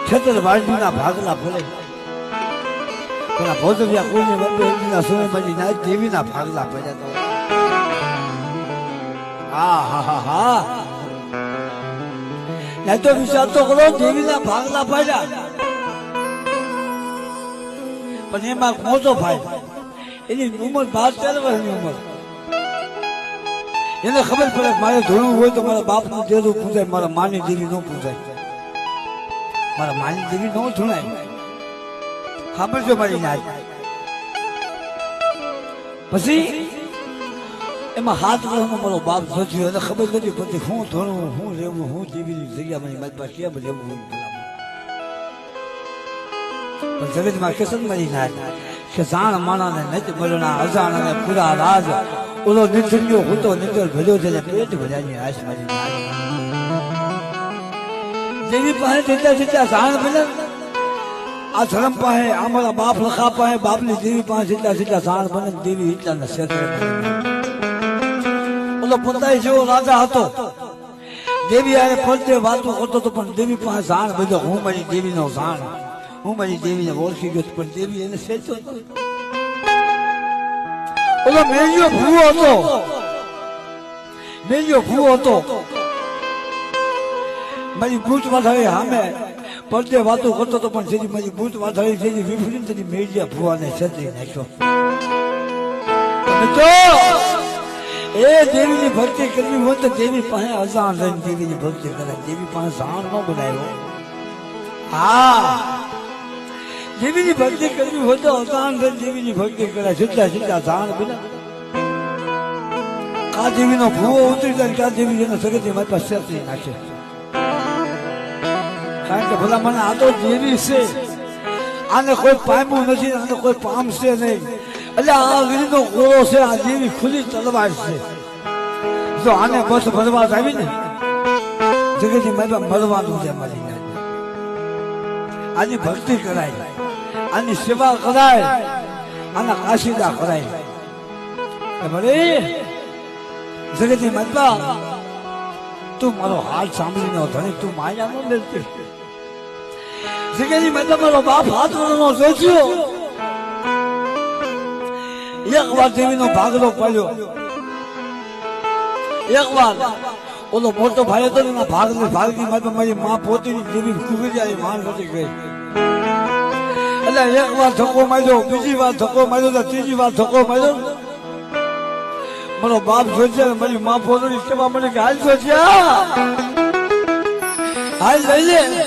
ખેતર વાડીના ભાગલા ભલે પેલા ભોજવ્યા કોઈને વડના સોનેબાજી ના દેવીના ભાગલા પડ્યા તો હા હા હા હા નહીં તો વિચાર તો કરો દેવીના ભાગલા પડ્યા પણ એમાં મોટો ભાઈ એની ઉંમર 12-13 વર્ષની ઉંમર એને ખબર પડે મારે ધોળવું હોય તો મારા બાપનું દેરું પૂજાય મારા માની દેવી ન પૂજાય મારા માની દેવી ન ધૂણાય ખબર છે મારી નાય પછી એમાં 7 વર્ષનો મારો બાપ સોચ્યો એને ખબર નથી પડતી હું ધોળવું હું રહેવું હું દેવીની જગ્યા મારી પાસે કેમ રહેવું પણ જગતમાં કેસન મારી નાય કે જાણ માણાને નથી મળના અજાણને પૂરા રાજ ઓલો નિર્જન્યો હતો નિર્જર ભર્યો છે પેટ ભર્યાની આશ મારી નાય દેવી પાસે જેટલા જાણ બને આ ધર્મ પાસે અમારા બાપ લખા પાસે બાપની દેવી પાસે જેટલા જાણ બને દેવી એટલાના ક્ષેત્ર ઓલો પોતાય જેવો રાજા હતો દેવી આને ફરતે વાતો કરતો હતો પણ દેવી પાસે જાણ બધો હું મારી દેવીનો જાણ હું મારી દેવીને ઓળખી ગયો પણ દેવી એને સેચો ઓલો મેલ્યો ભૂવો હતો મારી ભૂત વાધારી સામે પડદે વાતો કરતો હતો પણ જેથી મારી ભૂત વાધારી જેથી વિફરીને તેની મેલ્યા ભૂવાને છેતરી નાખ્યો એ દેવીની ભક્તિ કરવી હોય તો દેવી પાસે અજાણ રહીને દેવીની ભક્તિ કરાય દેવી પાસે જાણ ન બનાવ્યો હા દેવીની ભક્તિ કરવી હોય તો અજાણ રહીને દેવીની ભક્તિ કરાય જેટલા જાણ બને આ દેવીનો ભૂવો ઉતરી જાય ત્યાં દેવી જેને સગતી મારી પાસે છેતરી નાખે કારણ કે ભલા મને આ તો દેવી છે આને કોઈ પામ્યું નથી આને કોઈ પામશે નહીં એટલે આ વીરનો ગોળો છે આ દેવી ખુલ્લી તલવાર છે જો આને બસ ભરવા આવી ને જગતની મારી મળવાનું છે મારી આની ભક્તિ કરાય આની સેવા કરાય આના કાશીદા કરાય ભલે જગતની માતા તું મારો હાથ સાંભળીને ધણી તું માયા ન લેતી જગતની માતા મારો બાપ હાથ વળનો જોઈયો એક વાર દેવીનો ભાગલો પડ્યો એક વાર ઓલો મોટો ભાઈ હતો ને ભાગની માતા મારી માં પોતીની દેવી કુબરી આવી માન વધી ગઈ એટલે એક વાર ધક્કો માર્યો બીજી વાર ધક્કો માર્યો તો ત્રીજી વાર ધક્કો માર્યો મારો બાપ જોઈશે મારી માં પોતની સેવા મને કે હાલ જોઈશે હાલ લઈ લે